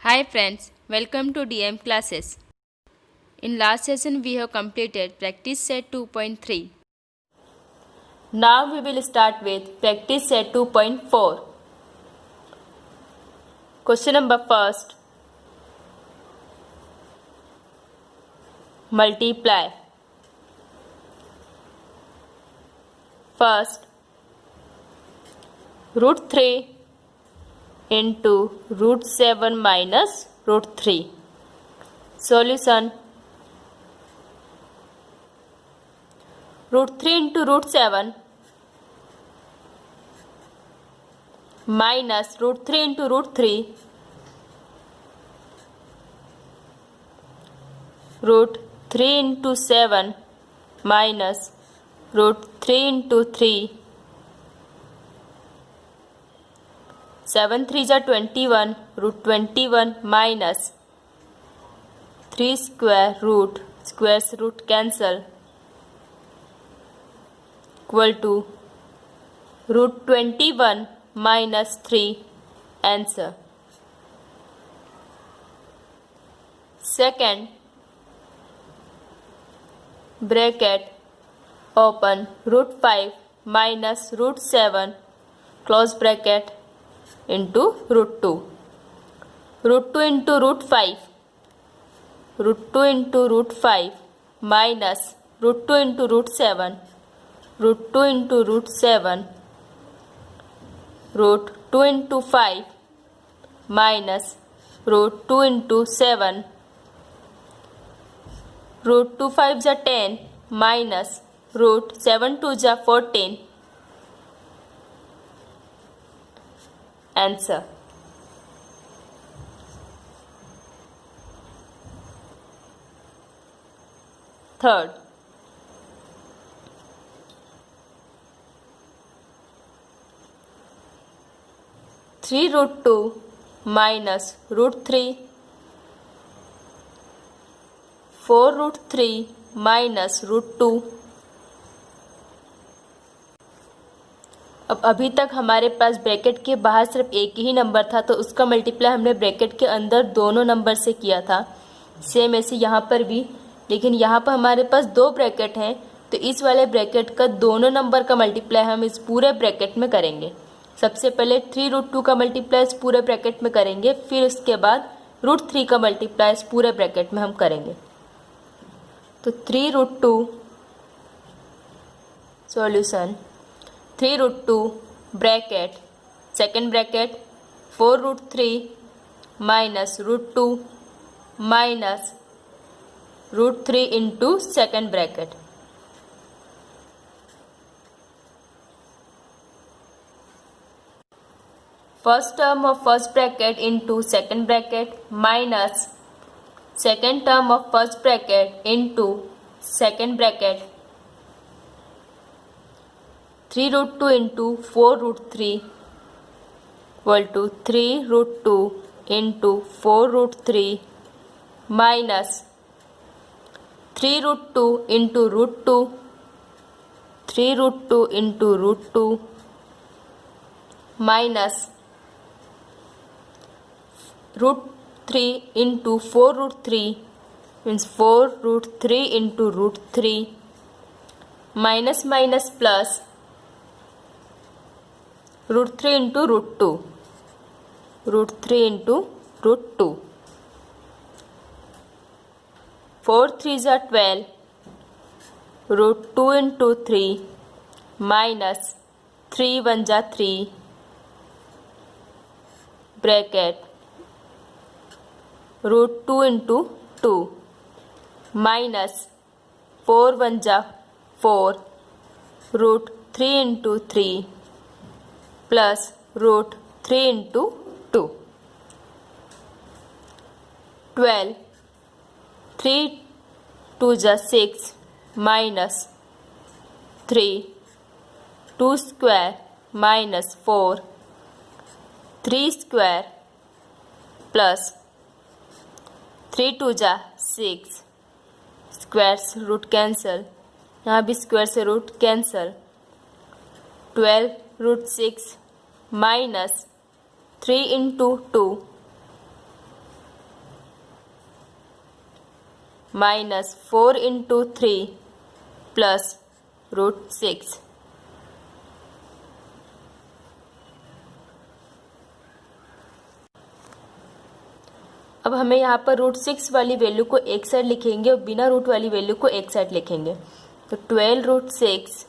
Hi friends, welcome to DM classes. In last session we have completed practice set 2.3. Now we will start with practice set 2.4. Question number first. Multiply. First, root 3 into root 7 minus root 3. Solution. Root 3 into root 7 minus root 3 into root 3 root 3 into 7 minus root 3 into 3 7 3s are 21 root 21 minus 3 square root squares root cancel equal to root 21 minus 3 answer. Second, bracket open root 5 minus root 7 close bracket into root 2. Root 2 into root 5 root 2 into root 5 minus root 2 into root 7 root 2 into root 7 root 2 into 5 minus root 2 into 7 root 2 5s are 10 minus root 7 2s are 14 answer. Third, three root 2 minus root 3 4 root 3 minus root 2. अब अभी तक हमारे पास bracket के बाहर सिर्फ एक ही number था, तो उसका मल्टीप्लाई हमने ब्रैकेट के अंदर दोनों नंबर से किया था। सेम ऐसे यहाँ पर भी, लेकिन यहाँ पर हमारे पास दो ब्रैकेट हैं, तो इस वाले ब्रैकेट का दोनों नंबर का मल्टीप्लाई हम इस पूरे ब्रैकेट में करेंगे। सबसे पहले 3 रूट 2 का मल्टीप्लाई इस पूरे ब्रैकेट में करेंगे, फिर उसके बाद रूट 3 का मल्टीप्लाई इस पूरे ब्रैकेट में हम करेंगे। तो 3 root 2 solution 3 root 2 bracket second bracket 4 root 3 minus root 2 minus root 3 into second bracket first term of first bracket into second bracket minus second term of first bracket into second bracket 3 root 2 into 4 root 3 equal to 3 root 2 into 4 root 3 minus 3 root 2 into root 2 3 root 2 into root 2 minus root 3 into 4 root 3 means 4 root 3 into root 3 minus minus plus root 3 into root 2 root 3 into root 2 4 3s are 12 root 2 into 3 minus 3 1s are 3 bracket root 2 into 2 minus 4 1s are 4 root 3 into 3 plus root 3 into 2 12 3 2s are 6 minus 3 2 square minus 4 3 square plus 3 2s are 6 squares root cancel, यहाँ भी square से root cancel 12 root 6 minus 3 into 2 minus 4 into 3 plus root 6. अब हमें यहाँ पर root 6 वाली value को एक साइड लिखेंगे और बिना रूट वाली वैल्यू को एक साइड लिखेंगे। तो 12 रूट 6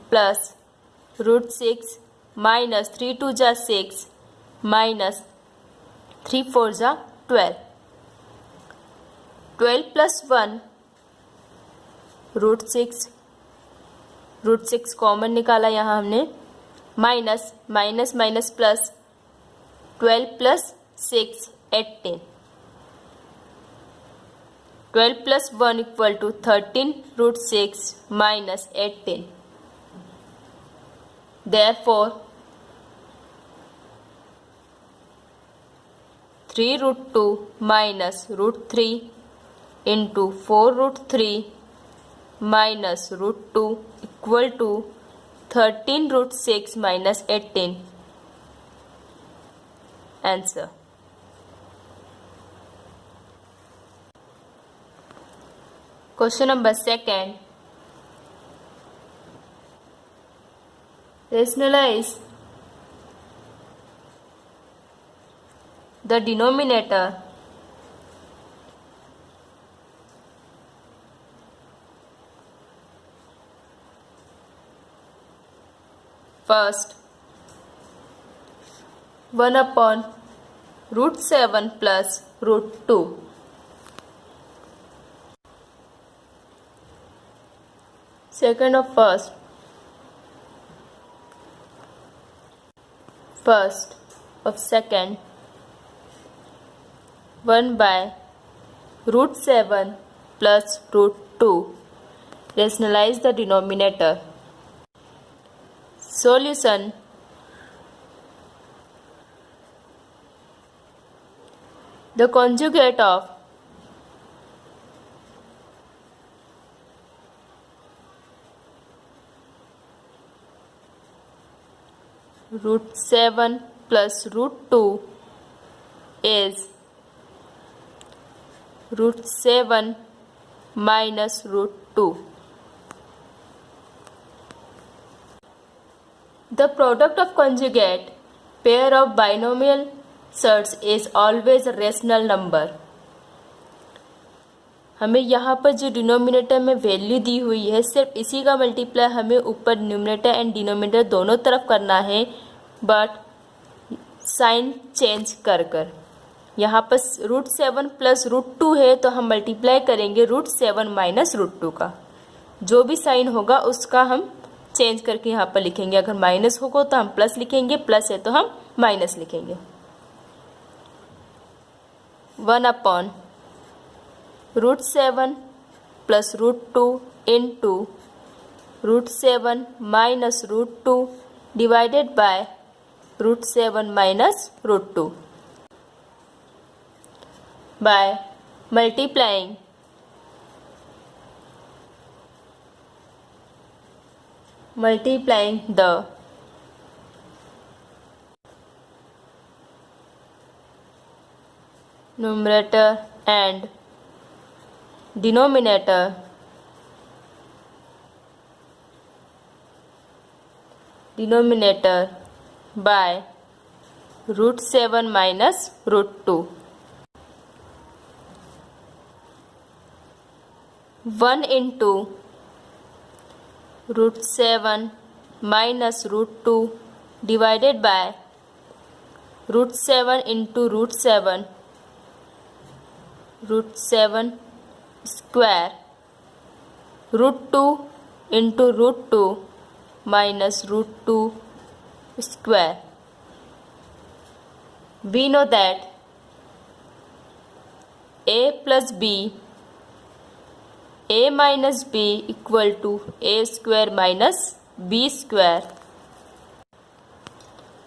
प्लस रूट 6 माइनस 3 2 जा 6 माइनस 3 4 जा 12। 12 प्लस 1 रूट 6 कॉमन निकाला यहाँ हमने, minus minus minus plus 12 plus 6 18। 12 plus 1 equal to 13 root 6 minus 18. Therefore, 3 root 2 minus root 3 into 4 root 3 minus root 2 equal to 13 root 6 minus 18. Answer. Question number 2. Rationalize the denominator first 1 upon root 7 plus root 2. Second of first of second 1 by root 7 plus root 2. Rationalize the denominator. Solution. The conjugate of root 7 plus root 2 is root 7 minus root 2. The product of conjugate pair of binomial sets is always a rational number. हमें यहाँ पर जो denominator में value दी हुई है सिर्फ इसी का मल्टीप्लाई हमें ऊपर न्यूमरेटर एंड डिनोमिनेटर दोनों तरफ करना है, बट साइन चेंज कर यहाँ पर रूट 7 प्लस रूट 2 है तो हम मल्टीप्लाई करेंगे रूट 7 माइनस रूट 2 का। जो भी साइन होगा उसका हम चेंज करके यहाँ पर लिखेंगे। अगर माइनस होगा तो हम प्लस लिखेंगे, प्लस है तो हम माइनस लिखेंगे। 1 upon root 7 plus root 2 into root 7 minus root 2 divided by root 7 minus root 2 by multiplying the numerator and denominator by root 7 minus root 2. 1 into root 7 minus root 2 divided by root 7 into root 7 square, root 2 into root 2 minus root 2 square. We know that a plus b, a minus b equal to a square minus b square.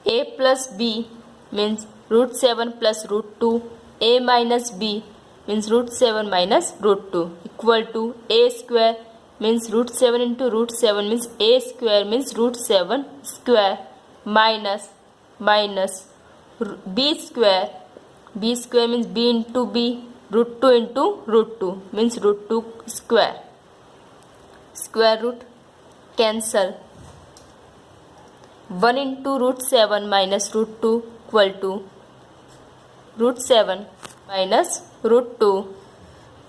A plus b means root 7 plus root 2, a minus b means root 7 minus root 2 equal to a square means root 7 into root 7 means a square means root 7 square minus b square means b into b root 2 into root 2 means root 2 square. Square root cancel. 1 into root 7 minus root 2 equal to root 7 minus root 2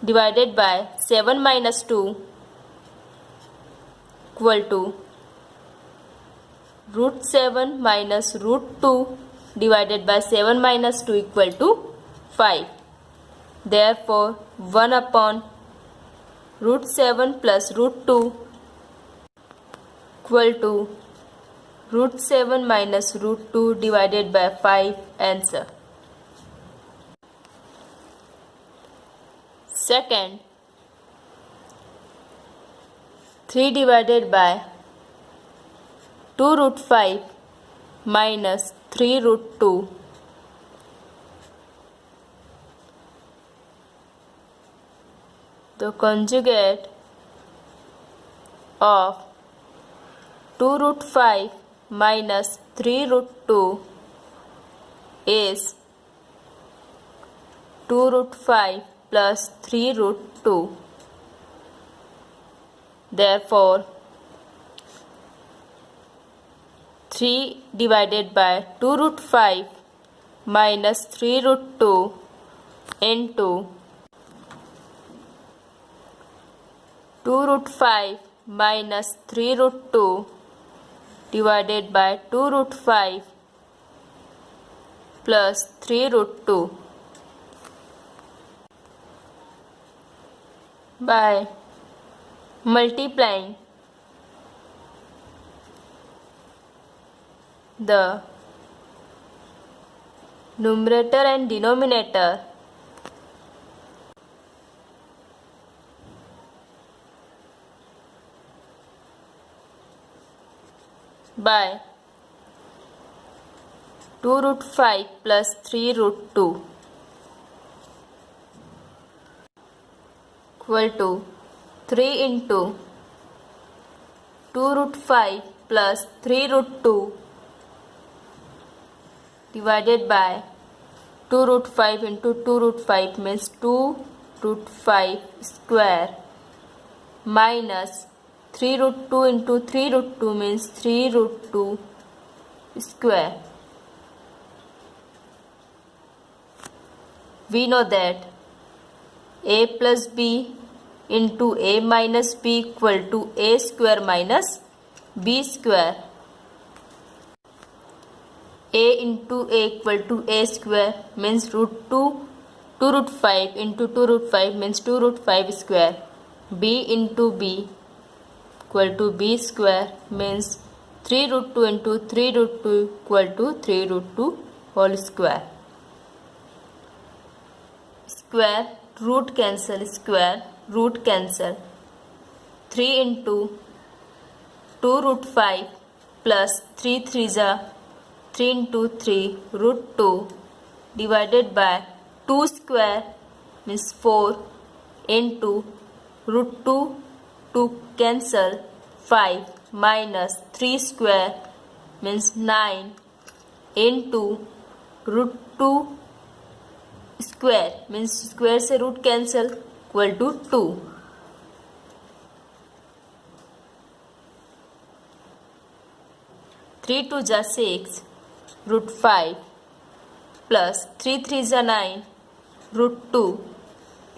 divided by 7 minus 2 equal to root 7 minus root 2 divided by 7 minus 2 equal to 5. Therefore, 1 upon root 7 plus root 2 equal to root 7 minus root 2 divided by 5. Answer. Second, 3 divided by 2 root 5 minus 3 root 2 the conjugate of 2 root 5 minus 3 root 2 is 2 root 5 plus 3 root 2. Therefore, 3 divided by 2 root 5 minus 3 root 2 into 2 root 5 minus 3 root 2 divided by 2 root 5 plus 3 root 2 by multiplying the numerator and denominator by 2 root 5 plus 3 root 2 equal to 3 into 2 root 5 plus 3 root 2 divided by 2 root 5 into 2 root 5 means 2 root 5 square minus 3 root 2 into 3 root 2 means 3 root 2 square. We know that a plus b into a minus b equal to a square minus b square. A into a equal to a square means root 2 root 5 into 2 root 5 means 2 root 5 square. B into b equal to b square means 3 root 2 into 3 root 2 equal to 3 root 2 whole square. Square root cancel, square root cancel. 3 into 2 root 5 plus 3 3s are 3 into 3 root 2 divided by 2 square means 4 into root 2 cancel 5 minus 3 square means 9 into root 2 square means square से root cancel equal to 2. 3 2s are 6 root 5 plus 3 3s are 9 root 2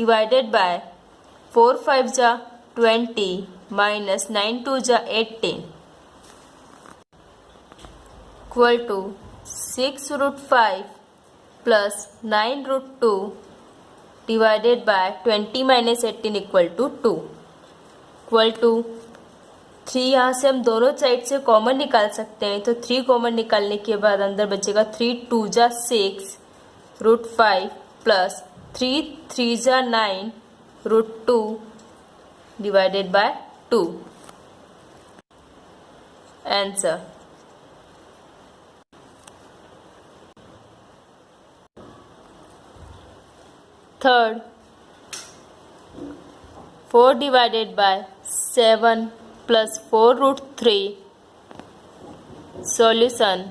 divided by 4 5s are 20 minus 9 2s are 18 equal to 6 root 5 plus 9 root 2 divided by 20 minus 18 equal to 2 equal to 3 यहाँ से हम दोनों side से common निकाल सकते हैं तो 3 common निकालने के बाद अंदर बचेगा 3 2 जा 6 रूट 5 प्लस 3 3 जा 9 root 2 divided by 2. Answer. Third, 4 divided by 7 plus 4 root 3. Solution.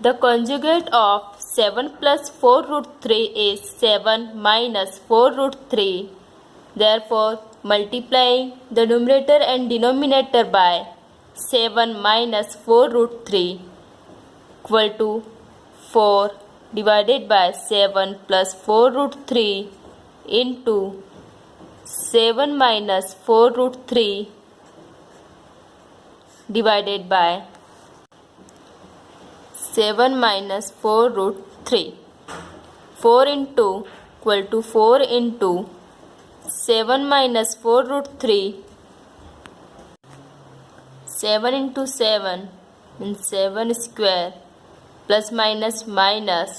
The conjugate of 7 plus 4 root 3 is 7 minus 4 root 3. Therefore, multiplying the numerator and denominator by 7 minus 4 root 3 equal to 4 divided by 7 plus 4 root 3 into 7 minus 4 root 3 divided by 7 minus 4 root 3. 4 into equal to 4 into 7 minus 4 root 3. 7 into 7 means 7 square plus minus minus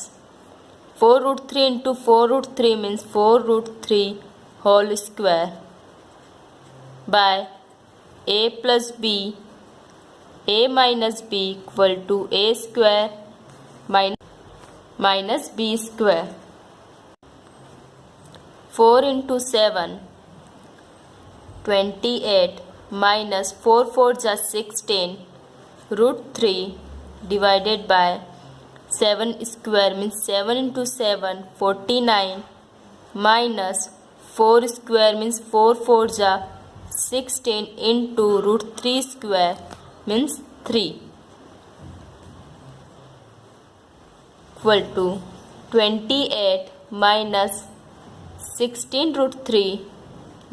4 root 3 into 4 root 3 means 4 root 3 whole square by a plus b. A minus b equal to a square minus b square. 4 into 7 28 minus 4 4 is 16 root 3 divided by 7 square means 7 into 7 49 minus 4 square means 4 4 is 16 into root 3 square means 3 equal to 28 minus 16 root 3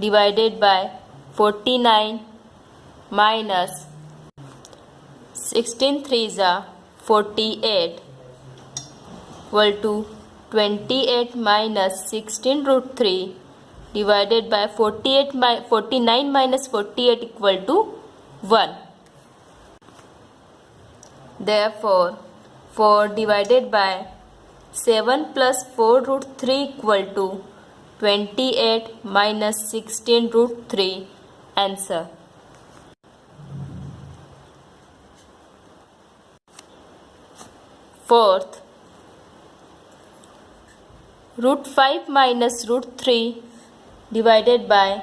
divided by 49 minus 16 3 is 48 equal to 28 minus 16 root 3 divided by 49 minus 48 equal to 1. Therefore, 4 divided by 7 plus 4 root 3 equal to 28 minus 16 root 3. Answer. Fourth, root 5 minus root 3 divided by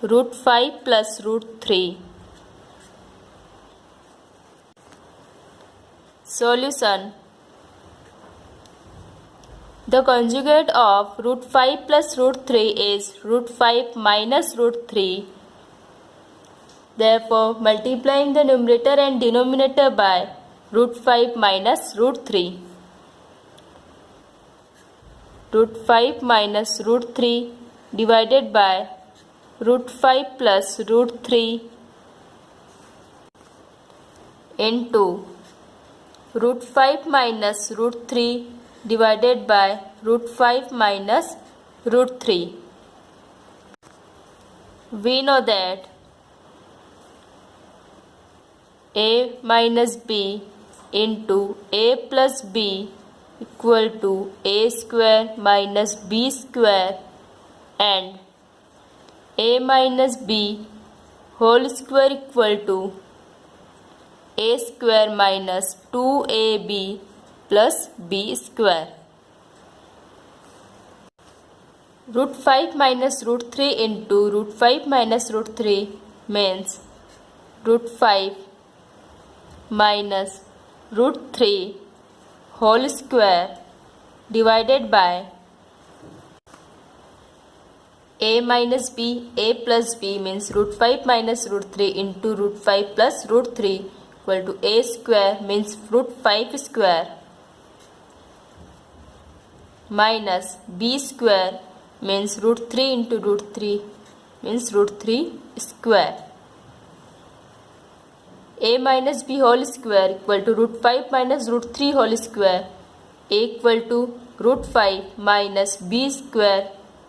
root 5 plus root 3. Solution. The conjugate of root 5 plus root 3 is root 5 minus root 3. Therefore, multiplying the numerator and denominator by root 5 minus root 3. Root 5 minus root 3 divided by root 5 plus root 3 into root 5 minus root 3 divided by root 5 minus root 3. We know that a minus b into a plus b equal to a square minus b square and a minus b whole square equal to a square minus 2ab plus b square. Root 5 minus root 3 into root 5 minus root 3 means root 5 minus root 3 whole square divided by a minus b, a plus b means root 5 minus root 3 into root 5 plus root 3 equal to a square means root 5 square minus b square means root 3 into root 3 means root 3 square. A minus b whole square equal to root 5 minus root 3 whole square. A equal to root 5 minus b square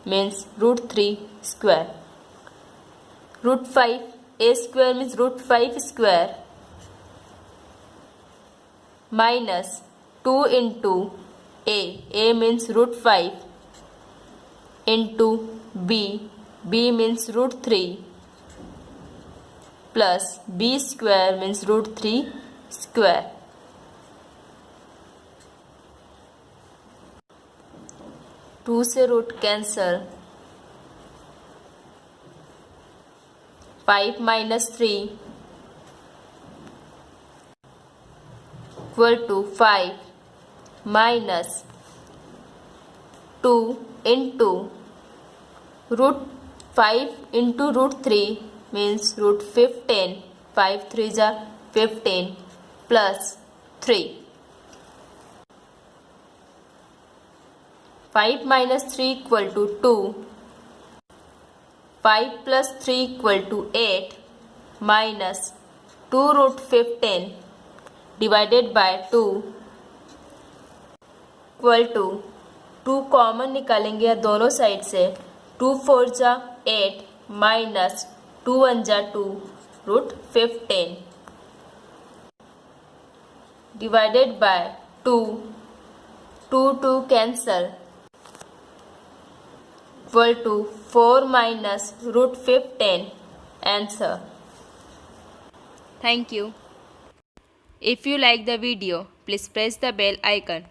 means root 3 square. Root 5 a square means root 5 square minus 2 into a means root 5 into b means root 3 plus b square means root 3 square. To से root cancel 5 minus 3 equal to 5 minus 2 into root 5 into root 3 means root 15. 5 3s are 15 plus 3. 5 minus 3 equal to 2. 5 plus 3 equal to 8 minus 2 root 15 divided by 2 equal to 2 common निकालेंगे दोनों side से 2 4 जा 8 minus 2 1 जा 2 root 15 divided by 2 2 2 cancel equal to 4 minus root 15 answer. Thank you. If you like the video, please press the bell icon.